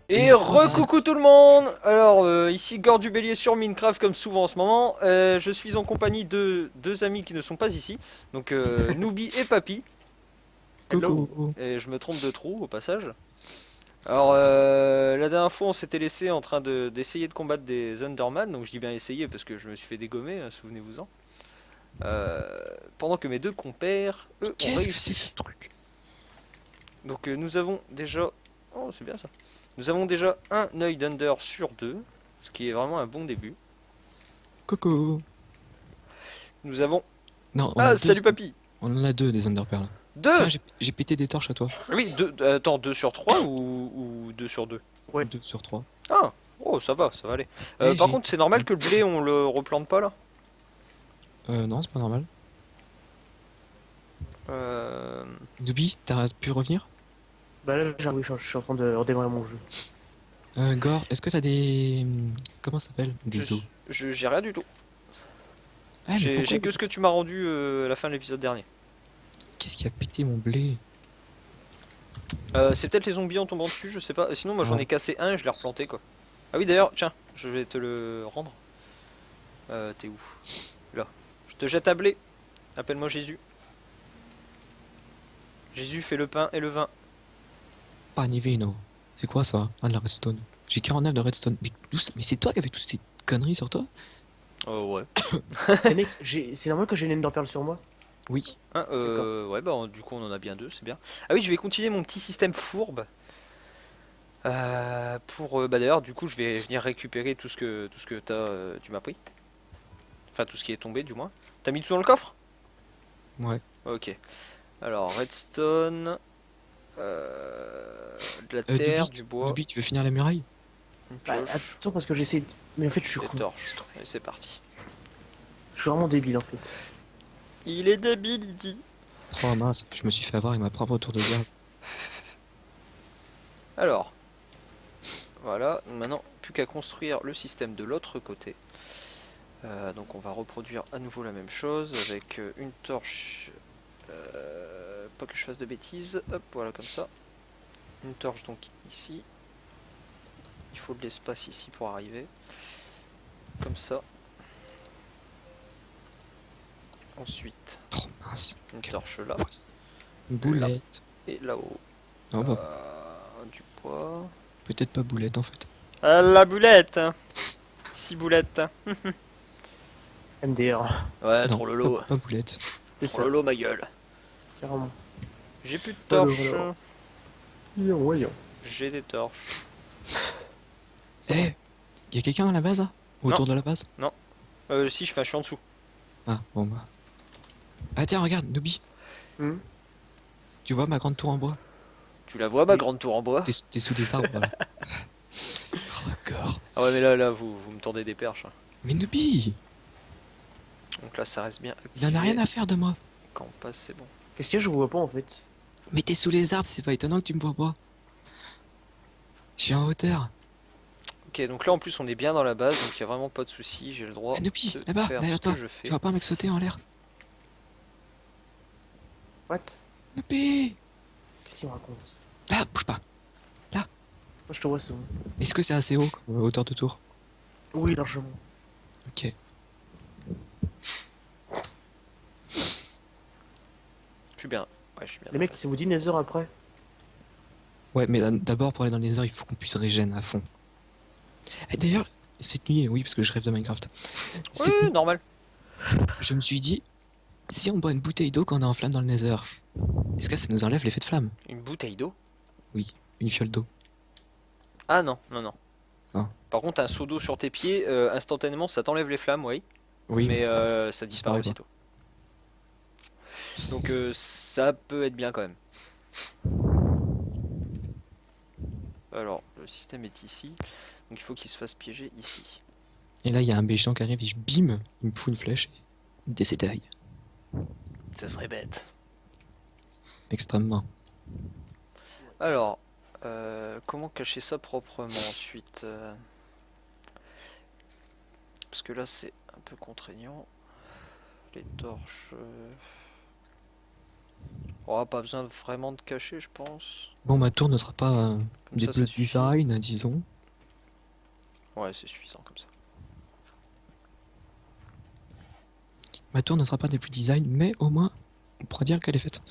Et re-coucou tout le monde. Alors ici Gore du Bélier sur Minecraft comme souvent en ce moment. Je suis en compagnie de deux amis qui ne sont pas ici. Donc Nooby et Papy. Hello. Coucou. Et je me trompe de trou au passage. Alors la dernière fois on s'était laissé en train d'essayer de combattre des Enderman. Donc je dis bien essayer parce que je me suis fait dégommer, hein, souvenez-vous-en. Pendant que mes deux compères, eux, ont Qu'est-ce que c'est ce réussi. truc? Donc nous avons déjà... Oh c'est bien ça. Nous avons déjà un œil d'Ender sur deux. Ce qui est vraiment un bon début. Coucou. Nous avons... Non, on a Ah, deux. salut papy. On en a deux des Enderpearls. Deux. Tiens, j'ai pété des torches à toi. Oui, deux, attends, 2 sur 3 ou 2 sur 2? Ouais. 2 sur 3. Ah, oh, ça va aller. Eh, Par j'ai. contre, c'est normal que le blé, on le replante pas là? Non, c'est pas normal. Euh... Dubi, t'as pu revenir? Bah là, j'arrive, je suis en train de redémarrer mon jeu. Gore, est-ce que t'as des. Comment ça s'appelle? Des os. J'ai rien du tout. Ah, mais pourquoi? J'ai que ce que tu m'as rendu à la fin de l'épisode dernier. Qu'est-ce qui a pété mon blé? C'est peut-être les zombies en tombant dessus, je sais pas. Sinon, moi j'en Ah, ai cassé un et je l'ai replanté quoi. Ah oui, d'ailleurs, tiens, je vais te le rendre. T'es où? Là. Je te jette à blé. Appelle-moi Jésus. Jésus fait le pain et le vin. panivino. C'est quoi ça? Ah, de la redstone. J'ai 49 de redstone. Mais, mais c'est toi qui avais toutes ces conneries sur toi? Oh ouais. Les mecs, c'est normal que j'ai une enderpearl sur moi? Oui. Hein, D'accord. ouais, bah du coup on en a bien deux, c'est bien. Ah oui, je vais continuer mon petit système fourbe. Bah d'ailleurs, du coup, je vais venir récupérer tout ce que tu m'as pris. Enfin, tout ce qui est tombé, du moins. T'as mis tout dans le coffre? Ouais. Ok. Alors, redstone, de la terre, Dubi, du bois, Dubi, tu veux finir la muraille? une Bah, pioche, attends, parce que j'essaie. Mais en fait, je suis des con. torches. Allez, c'est parti. Je suis vraiment débile en fait. Il est débile, il dit. Oh mince, je me suis fait avoir avec ma propre tour de garde. Alors, voilà. Maintenant, plus qu'à construire le système de l'autre côté. Donc on va reproduire à nouveau la même chose avec une torche. Pas que je fasse de bêtises. Hop, voilà comme ça. Une torche donc ici. Il faut de l'espace ici pour arriver. Comme ça. Ensuite, Oh mince. une Quelle torche là. bosse. Boulette. Et là-haut. Oh bah, Du bois. peut-être pas boulette en fait. Ah, la boulette. 6 boulettes. MDR. Ouais, Non, trop lolo. pas boulette. C'est Trop ça, lolo ma gueule. carrément. J'ai plus de Alors, torches. alors. Voyons. J'ai des torches. Eh, y a quelqu'un dans la base là? Non. Autour de la base? Si, je suis en dessous. Ah, bon bah. Ah tiens, regarde, Nubi, Hmm. tu vois ma grande tour en bois? Tu la vois ma Oui. grande tour en bois? T'es sous des arbres là. Oh, Gore. Ah ouais, mais là, vous me tendez des perches, hein. Mais Nubi, Donc là, ça reste bien il en a activé. rien à faire de moi. Quand on passe, c'est bon. Qu'est-ce qu'il y a? Je vous vois pas en fait. Mais t'es sous les arbres, c'est pas étonnant que tu me vois pas. Je suis en hauteur. Ok, donc là en plus on est bien dans la base, donc il n'y a vraiment pas de souci, j'ai le droit Ah Nubi, de là-bas, faire derrière ce que toi. je Tu fais. vois pas un mec sauter en l'air? What? Nubi! Qu'est-ce qu'il me raconte? Là, bouge pas. Moi, je te vois, c'est bon. Est-ce que c'est assez haut comme hauteur de tour? Oui, largement. Ok. Je suis bien. Ouais, je suis bien. Les mecs, c'est vous dit Nether après? Ouais, mais d'abord, pour aller dans les heures, il faut qu'on puisse régène à fond. Et d'ailleurs, cette nuit, oui, parce que je rêve de Minecraft. Oui, Cette nuit, normal. je me suis dit, si on boit une bouteille d'eau quand on est en flamme dans le Nether, est-ce que ça nous enlève l'effet de flamme? Une bouteille d'eau? Oui, une fiole d'eau. Ah non, non, non. Ah. Par contre, un seau d'eau sur tes pieds, instantanément ça t'enlève les flammes, oui. Oui, Mais ça disparaît disparaît pas. aussitôt. Donc ça peut être bien quand même. Alors, le système est ici. Donc il faut qu'il se fasse piéger ici. Et là, il y a un méchant qui arrive et bim, il me fout une flèche et il décédaille. Ça serait bête. Extrêmement. Alors, comment cacher ça proprement ensuite parce que là c'est un peu contraignant. Les torches. On pas besoin vraiment de cacher, je pense. Bon, ma tour ne sera pas Comme des ça blocs suffit. design, disons. Ouais, c'est suffisant comme ça. Ma tour ne sera pas des plus design, mais au moins, on pourra dire qu'elle est faite.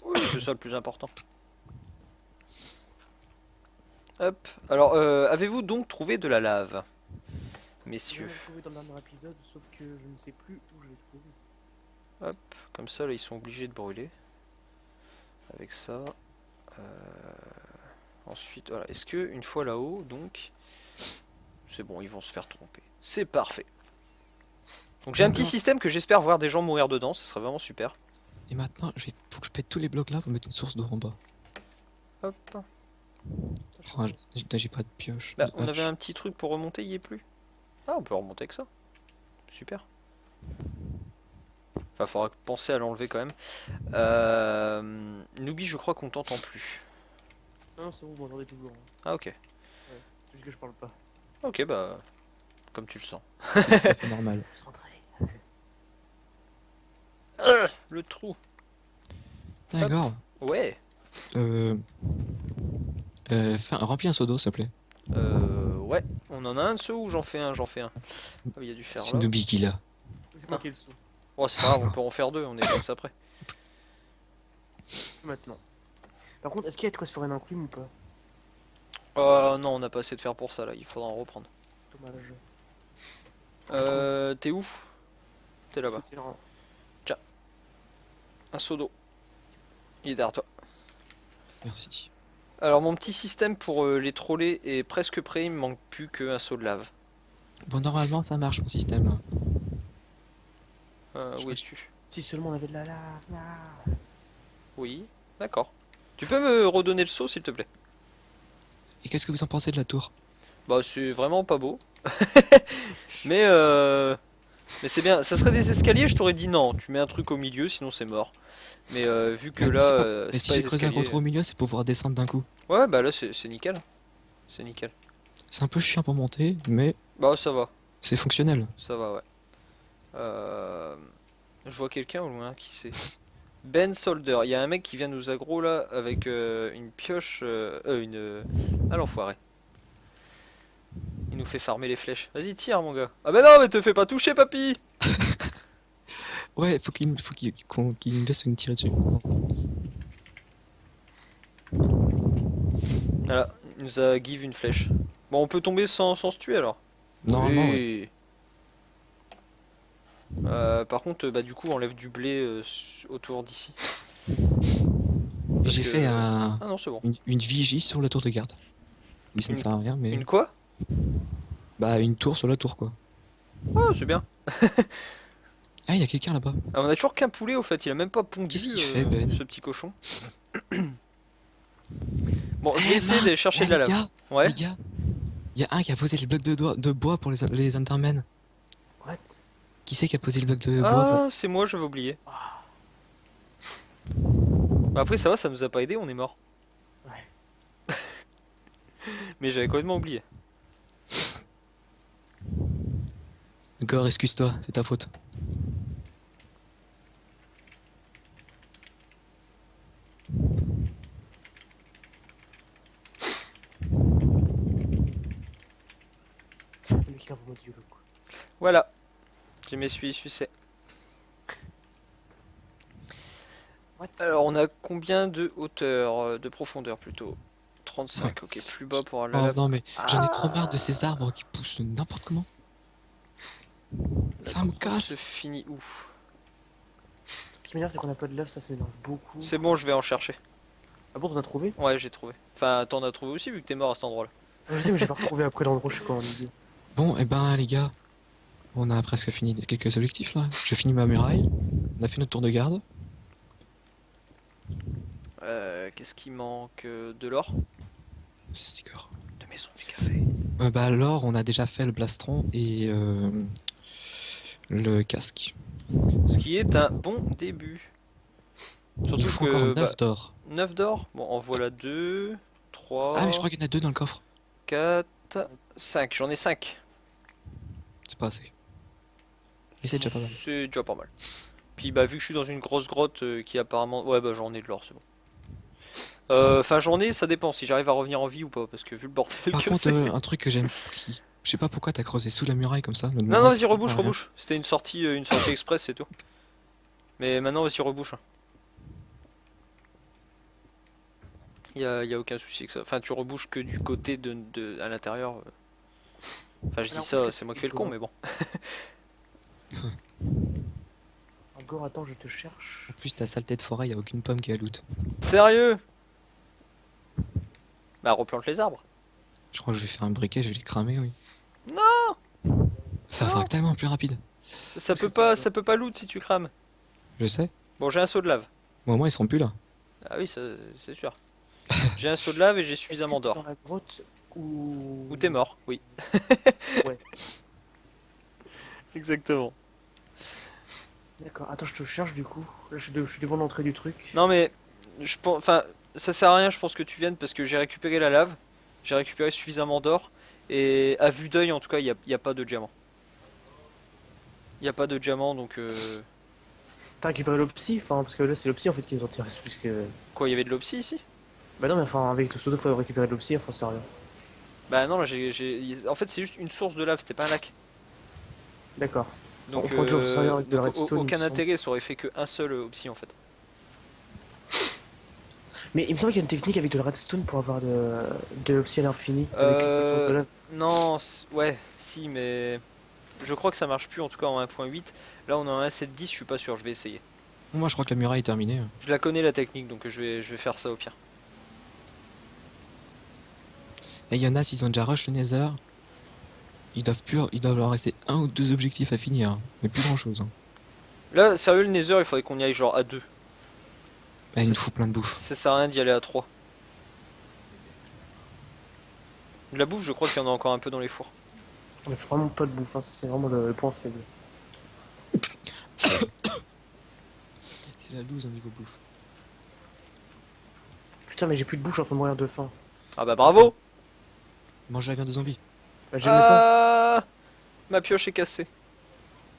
Oui, c'est ça le plus important. Hop. Alors, avez-vous donc trouvé de la lave, Je messieurs? l'ai trouvé dans le dernier épisode, sauf que je ne sais plus où je l'ai trouvé. Hop. Comme ça, là, ils sont obligés de brûler. Avec ça. Ensuite, voilà. Est-ce que une fois là-haut, donc, c'est bon, ils vont se faire tromper. C'est parfait. Donc j'ai un petit D'accord. système que j'espère voir des gens mourir dedans. Ce serait vraiment super. Et maintenant, faut que je pète tous les blocs là pour mettre une source d'eau en bas. Hop. Oh, là, j'ai pas de pioche. Bah, de on avait hache. un petit truc pour remonter, il y est plus. Ah, on peut remonter avec ça. Super. Enfin, faudra penser à l'enlever quand même. Noobi, je crois qu'on t'entend plus. Non, c'est bon, vous m'entendez toujours. Hein. Ah, ok. C'est juste que je parle pas. Ok, bah, comme tu le sens. C'est normal. Concentré. Le trou. D'accord. Ouais. Remplis un seau d'eau, s'il te plaît. Ouais. On en a un de ceux ou j'en fais un, j'en fais un. Ah, il y a du fer C'est là. Noobi qui l'a. C'est moi qui ai le son. Oh, c'est pas grave, on peut en faire deux, on est passé après. Maintenant. Par contre, est-ce qu'il y a de quoi se faire une enclume ou pas? Non, on n'a pas assez de fer pour ça là, il faudra en reprendre. Dommage. T'es où? T'es là-bas. C'est rare. Un seau d'eau. Il est derrière toi. Merci. Alors mon petit système pour les troller est presque prêt, il me manque plus qu'un seau de lave. Bon, normalement, ça marche mon système là. Où es-tu? Si seulement on avait de la lave là. Oui, d'accord. Tu peux me redonner le seau s'il te plaît? Et qu'est-ce que vous en pensez de la tour? Bah c'est vraiment pas beau. mais mais c'est bien. Ça serait des escaliers, je t'aurais dit non. Tu mets un truc au milieu, sinon c'est mort. Mais vu que Mais là, c'est pas- mais c'est si pas j'ai les creusé un gros escaliers. trou au milieu, c'est pour pouvoir descendre d'un coup. Ouais, bah là c'est nickel. C'est nickel. C'est un peu chiant pour monter, mais Bah ça va, c'est fonctionnel. ça va, ouais. Euh, Je vois quelqu'un au loin, qui c'est? Ben Solder, il y a un mec qui vient nous aggro là avec une pioche, Ah l'enfoiré. Il nous fait farmer les flèches. Vas-y tire mon gars. Ah bah non mais te fais pas toucher papy. Ouais, qu'il nous laisse une tirer dessus. Voilà, il nous a give une flèche. Bon on peut tomber sans se tuer alors. Normalement, ouais. Oui. Par contre bah du coup enlève du blé autour d'ici. Parce J'ai que- fait Ah non c'est bon. une vigie sur la tour de garde. Oui, ça ne Une- sert à rien, mais. Une quoi? Bah, une tour sur la tour, quoi. Oh c'est bien. Ah, il y a quelqu'un là-bas. Ah, on a toujours qu'un poulet au fait, il a même pas pondu Qu'est-ce qu'il fait, Ben? ce petit cochon. Bon, je vais Eh, essayer de mince. chercher Eh, de la les lave. gars, Ouais. les gars, il y a un qui a posé les blocs de bois pour les Endermen. What? Qui c'est qui a posé le bloc de bois Ah, c'est moi, j'avais oublié. Bah après, ça va, ça nous a pas aidé, on est mort. Ouais. Mais j'avais complètement oublié. Gore, excuse-toi, c'est ta faute. Le mec qui a vraiment du quoi. Voilà. Je m'essuie, sucé. What? Alors, on a combien de hauteur, de profondeur plutôt? 35, ok, plus bas pour la Oh lave. non, mais j'en ai trop Ah. marre de ces arbres qui poussent n'importe comment. La Ça me grotte se casse. finit où? Ce qui m'énerve, c'est qu'on a pas de lave, ça m'énerve beaucoup. C'est bon, je vais en chercher. Ah bon, t'en as trouvé? Ouais, j'ai trouvé. Enfin, t'en as trouvé aussi vu que t'es mort à cet endroit-là. Je sais, mais j'ai pas retrouvé après l'endroit où je suis quand même. Bon, et ben les gars, on a presque fini quelques objectifs là. J'ai fini ma muraille, on a fait notre tour de garde. Qu'est-ce qui manque? De l'or? C'est sticker. De maison du café. Bah alors, on a déjà fait le plastron et le casque. Ce qui est un bon début. Il Surtout faut que encore 9 bah, d'or. 9 d'or. Bon, en voilà 2, 3, Ah mais je crois qu'il y en a 2 dans le coffre. 4, 5. J'en ai 5. C'est pas assez. Mais c'est déjà pas mal. C'est déjà pas mal. Puis bah vu que je suis dans une grosse grotte qui apparemment... Ouais bah j'en ai de l'or, c'est bon. Enfin j'en ai, ça dépend si j'arrive à revenir en vie ou pas, parce que vu le bordel Par que contre, c'est... un truc que j'aime, je sais pas pourquoi t'as creusé sous la muraille comme ça. Notre Non non muraille, vas-y c'est pas rebouche, pour rien. rebouche. C'était une sortie express c'est tout. Mais maintenant vas-y rebouche. Hein. Y a aucun souci avec ça. Enfin tu rebouches que du côté à l'intérieur. Enfin je dis Alors, ça, qu'est-ce c'est que moi qui tu fais le con vois mais bon. Encore, attends, je te En cherche. plus, ta sale tête forêt, y a aucune pomme qui a loot. Sérieux? Bah replante les arbres. Je crois que je vais faire un briquet, je vais les cramer, oui. Non. Ça sera tellement plus rapide. Ça peut pas loot si tu crames. Je sais. Bon j'ai un seau de lave. Bon, au moins, ils seront plus là. Ah oui c'est sûr. J'ai un seau de lave et j'ai Est-ce que suffisamment t'es d'or. dans la grotte ou... Ou t'es mort, oui. Ouais. Exactement. D'accord, attends, je te cherche du coup. Là, je suis devant l'entrée du truc. Non mais je pense, enfin ça sert à rien je pense que tu viennes parce que j'ai récupéré la lave, j'ai récupéré suffisamment d'or et à vue d'œil en tout cas y a pas de diamant. Il y a pas de diamant donc T'as récupéré l'opsie? Enfin, parce que là, c'est l'opsie en fait qui nous intéresse plus que... quoi il y avait de l'opsie ici? Bah non, mais enfin, avec tout il faut récupérer de l'opsie, enfin, ça sert à rien. Bah non là en fait c'est juste une source de lave, c'était pas un lac. D'accord. Donc, On prend toujours se servir avec de la redstone, aucun il me semble. intérêt, ça aurait fait qu'un seul opsie en fait. Mais il me semble qu'il y a une technique avec de la redstone pour avoir de l'opsie à l'infini. Avec une seule source de lave. Non, ouais, si, mais je crois que ça marche plus en tout cas en 1.8. Là on est en 1.7.10, je suis pas sûr, je vais essayer. Bon, moi, je crois que la muraille est terminée. Je la connais la technique donc je vais faire ça au pire. Et il y en a, s'ils ont déjà rush le Nether, ils doivent leur rester un ou deux objectifs à finir. Hein. Mais plus grand chose. Hein. Là, sérieux, le Nether, il faudrait qu'on y aille genre à 2. Là, il nous faut plein de bouffe. Ça sert à rien d'y aller à 3. De la bouffe, je crois qu'il y en a encore un peu dans les fours. On a vraiment pas de bouffe, hein, ça c'est vraiment le point faible. C'est la loose au niveau bouffe. Putain, mais j'ai plus de bouffe, je suis en train de mourir de faim. Ah bah bravo. Mange la viande de zombie. Bah, j'aime pas. Ah, ma pioche est cassée.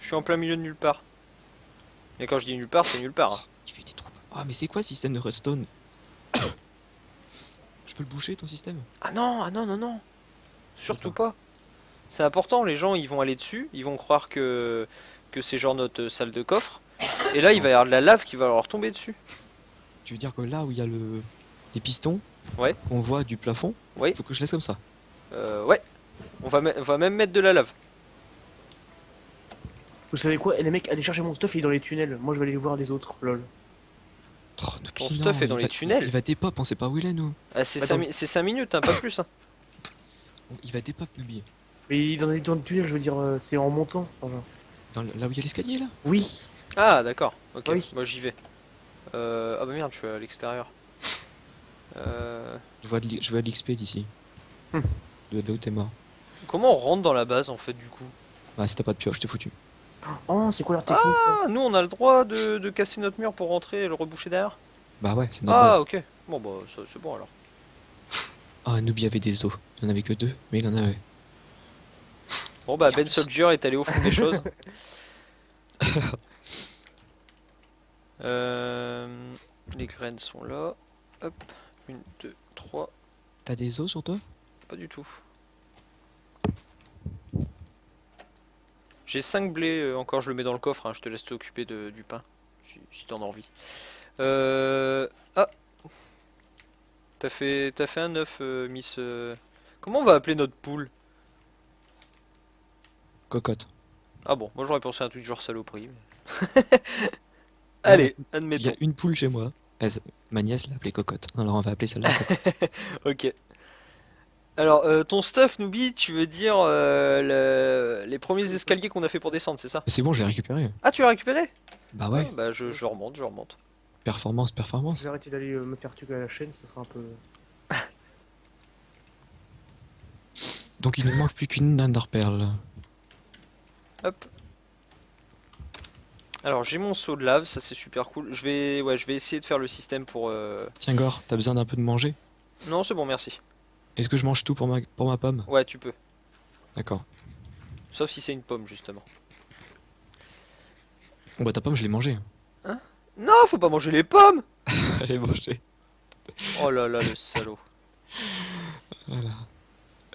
Je suis en plein milieu de nulle part. Et quand je dis nulle part, c'est nulle part. Hein. Il fait des trous. Ah, mais c'est quoi ce système de redstone? Je peux le boucher ton système? Ah non, ah non, non, non. Surtout D'accord. pas. C'est important, les gens ils vont aller dessus, ils vont croire que c'est genre notre salle de coffre. Et là il va y avoir de la lave qui va leur tomber dessus. Tu veux dire que là où il y a les pistons Ouais. qu'on voit du plafond, Oui. faut que je laisse comme ça. Ouais. On va même mettre de la lave. Vous savez quoi? Les mecs, allez chercher mon stuff, il est dans les tunnels. Moi, je vais aller voir les autres, lol. Oh, Noobi, Ton non, stuff est dans il les tunnels. Il va dépop, on sait pas où il est nous. Ah, c'est Attends. 5 minutes, hein, pas plus. Hein. Il va dépop Noobi. Mais il est dans le tunnel, je veux dire, c'est en montant. Enfin, Là où il y a l'escalier là. oui. Ah d'accord, ok, Oui. moi j'y vais. Ah bah merde, je suis à l'extérieur. Je vois de l'XP d'ici. De là où t'es mort. Comment on rentre dans la base en fait du coup? Ah, si t'as pas de pioche, t'es foutu. Oh, c'est quoi leur technique? Ah, nous on a le droit de casser notre mur pour rentrer et le reboucher derrière? Bah ouais, c'est notre Ah base. ok, bon bah c'est bon alors. Ah, Noobi avait des os. Il en avait que deux, mais il en avait. Bon bah Ben Soldier est allé au fond des choses. Les graines sont là. Hop, 1, 2, 3, T'as des os sur toi? pas du tout. J'ai 5 blés encore, je le mets dans le coffre, hein, je te laisse t'occuper du pain, si t'en as envie. Ah, t'as fait un œuf, Miss... Comment on va appeler notre poule? Cocotte. Ah bon, moi j'aurais pensé à un truc genre saloperie. mais- Allez, Il y admettons. a une poule chez moi. Ma nièce l'a appelée Cocotte. Alors on va appeler celle-là Cocotte. Ok. Alors, ton stuff, Noobi, tu veux dire les premiers escaliers qu'on a fait pour descendre, c'est ça? C'est bon, je l'ai récupéré. Ah, tu l'as récupéré? Bah ouais. Ah, bah je remonte, je remonte. Performance, Je performance. vais arrêter d'aller me faire tuer à la chaîne, ça sera un peu... Donc il ne manque plus qu'une Enderpearl. Hop. Alors, j'ai mon seau de lave, ça c'est super cool. Ouais, je vais essayer de faire le système pour... Tiens Gore, t'as besoin d'un peu de manger? Non, c'est bon, merci. Est-ce que je mange tout pour ma pomme? Ouais, tu peux. D'accord. Sauf si c'est une pomme, justement. Bon bah ta pomme je l'ai mangée. Non, faut pas manger les pommes. Je l'ai mangée. Oh là là, le salaud. Voilà.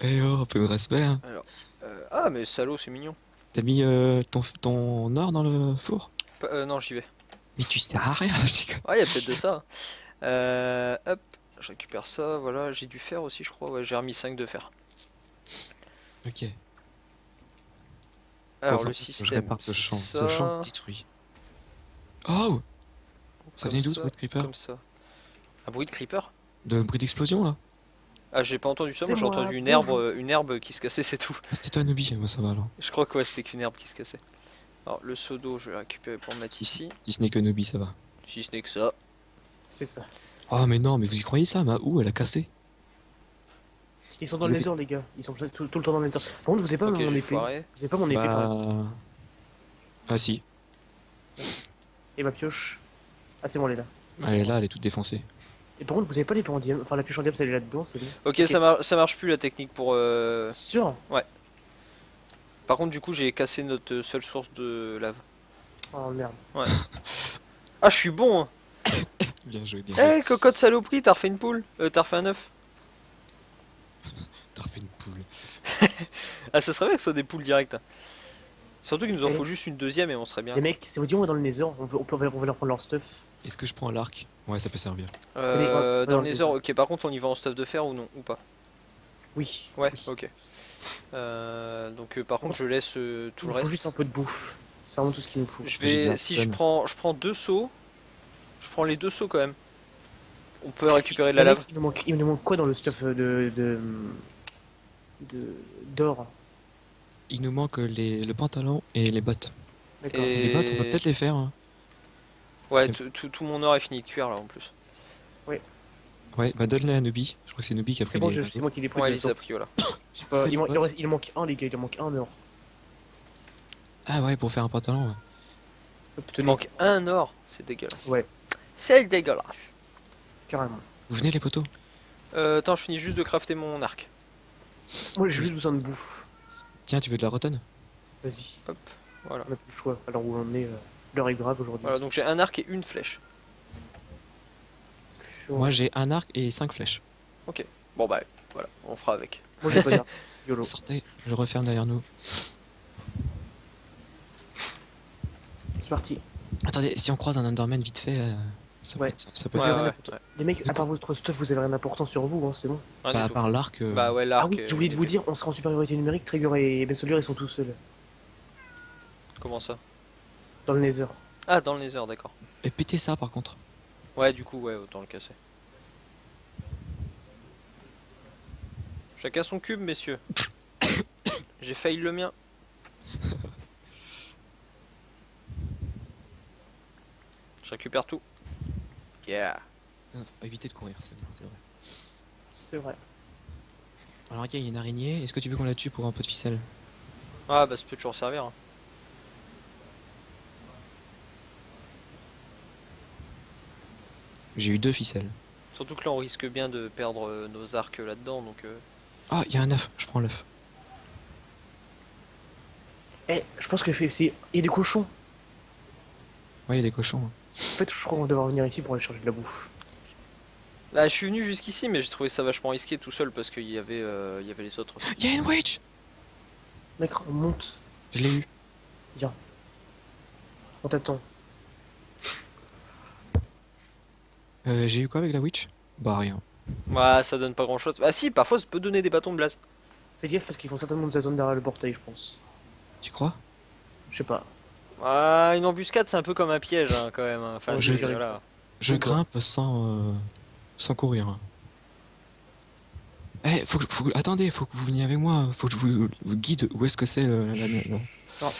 Eh oh, un peu de respect hein. Alors, ah mais salaud, c'est mignon. T'as mis ton or dans le four? Non, j'y vais. Mais tu sers à rien, je déconne. Ouais, y a peut-être de ça. Hop, je récupère ça, voilà. J'ai du fer aussi, je crois. Ouais, j'ai remis 5 de fer. Ok. Alors, Bon, le enfin, je système, répare ce c'est champ. ça. Ce champ détruit. Oh! Ça Comme venait d'où ce bruit de creeper? Comme ça. Un bruit de creeper? De bruit d'explosion là? Ah, j'ai pas entendu ça. C'est Moi, j'ai moi, entendu bonjour. une herbe qui se cassait, c'est tout. Ah, c'était toi Nubi, moi ça va alors. Je crois que ouais, c'était qu'une herbe qui se cassait. Alors, le seau d'eau, je vais le récupérer pour le mettre ici. Si ce n'est que Nubi, ça va. Si ce n'est que ça. C'est ça. Oh mais non, mais vous y croyez ça, ma où elle a cassé? Ils sont dans Vous le avez- nether, les gars. Ils sont tout le temps dans le nether. Par contre, vous avez pas Ok, mon j'ai épée. foiré. Vous avez pas mon épée par exemple. Bah... Ah si. Et ma pioche. Ah, c'est bon, elle est là. Elle est là, elle est toute défoncée. Et par contre, vous avez pas l'épée en diamant. Enfin, la pioche en diamant, elle est là-dedans, c'est bon. Ok, ça marche plus la technique pour. C'est sûr. Par contre, du coup, j'ai cassé notre seule source de lave. Oh merde. Ah, je suis bon, hein. Bien joué, bien Eh, joué. cocotte saloperie, t'as refait une poule. T'as refait un œuf. T'as refait une poule. Ah, ça serait bien que ce soit des poules directes. Surtout qu'il nous en Et- faut juste une deuxième et on serait bien. Les mecs, c'est vous dit, on va dans le nether. On va leur prendre leur stuff. Est-ce que je prends l'arc? Ouais, ça peut servir. Ouais, Dans ouais, le nether, ok, par contre, on y va en stuff de fer ou non? Ou pas? Oui. Ouais, oui. ok. Donc, par contre, je laisse tout Il le nous faut reste. juste un peu de bouffe. C'est vraiment tout ce qu'il nous faut. Je J'ai de vais. la Si flemme. je prends 2 seaux. Je prends les 2 seaux quand même. On peut récupérer de la Les mecs, lave. il nous manque quoi dans le stuff d'or? Il nous manque le pantalon et les bottes. D'accord. Et- Les bottes, on va peut-être les faire. Hein. Ouais, tout mon or est fini de cuire là en plus. Ouais, bah donne-les à Nubi. Je crois que c'est Nubi qui a pris C'est bon, les... c'est moi qui l'ai pris. Ouais, de il toute les a façon. pris, voilà. C'est pas- Fais des bottes. il manque un, les gars. Il en manque un or. Ah ouais, pour faire un pantalon. Ouais. Il manque un or, c'est dégueulasse. Ouais, C'est dégueulasse. carrément. Vous venez les poteaux? Attends, je finis juste de crafter mon arc. Moi, j'ai juste besoin de bouffe. Tiens, tu veux de la rotonne? Vas-y. Hop, voilà. On a plus le choix. Alors où on est, l'heure est grave aujourd'hui. Voilà, donc j'ai un arc et une flèche. Moi j'ai un arc et 5 flèches. Bon bah voilà, on fera avec. Moi, j'ai pas d'arc. YOLO. Sortez, je referme derrière nous. C'est parti. Attendez, si on croise un Enderman vite fait, ça Ouais. ça peut Ouais, Vous faire. avez ouais, rien à- ouais. Les mecs, à part votre stuff, vous avez rien d'important sur vous, hein, c'est bon. Rien Bah, du à tout. part l'arc. Bah ouais, l'arc. Ah oui, j'ai oublié de vous dire, on sera en supériorité numérique. Trigger et Bensolure, ils sont tout seuls. Comment ça? Dans le nether. Ah, dans le nether, d'accord. Et pétez ça par contre. Ouais, du coup, ouais, autant le casser. Chacun son cube, messieurs. J'ai failli le mien. Je récupère tout. Yeah. Évitez de courir, c'est vrai. C'est vrai. Alors regarde, il y a une araignée. Est-ce que tu veux qu'on la tue pour un peu de ficelle? Ah bah ça peut toujours servir. Hein. J'ai eu 2 ficelles. Surtout que là on risque bien de perdre nos arcs là-dedans, donc Ah, il y a un œuf, je prends l'œuf. Eh, je pense que il y a des cochons. Ouais, il y a des cochons. Hein. En fait, je crois qu'on va devoir venir ici pour aller chercher de la bouffe. Bah, je suis venu jusqu'ici, mais j'ai trouvé ça vachement risqué tout seul parce qu'il y avait les autres. Il y a une witch! Mec, on monte. Je l'ai eu. On t'attend. J'ai eu quoi avec la witch? Bah rien. Ouais, ça donne pas grand chose. Ah si, parfois ça peut donner des bâtons de blaze. Fais gaffe parce qu'ils font certainement des zones derrière le portail, je pense. Tu crois? Je sais pas. Ah, une embuscade c'est un peu comme un piège hein, quand même. Hein. Enfin, Ouais, c'est- je dirais. voilà. Je Pourquoi grimpe sans courir. Hein. Eh, attendez, faut que vous veniez avec moi. Faut que je vous guide où est-ce que c'est Ah.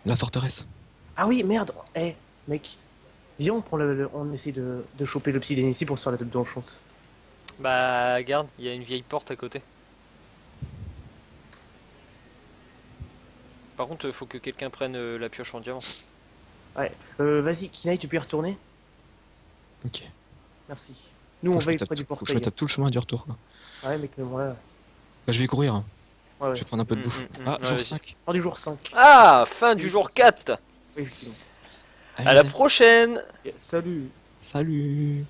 la forteresse. Ah oui, merde. Eh, mec. Viens, on prend on essaie de choper l'obsidienne ici pour se faire la tête d'enchante. Bah, regarde, il y a une vieille porte à côté. Par contre, faut que quelqu'un prenne la pioche en diamant. Vas-y, Kinaï, tu peux y retourner? Ok. Merci. Nous, on va près du Faut que je portail. me tape tout le chemin du retour. Quoi. Ouais, mec, mais bon, là. Bah, je vais courir. Hein. Ouais, ouais. Je vais prendre un peu de bouffe. Ouais, Ah, jour vas-y. 5. Fin du jour 5. Ah, fin du jour 4. Oui, effectivement. À la prochaine! Salut. Salut.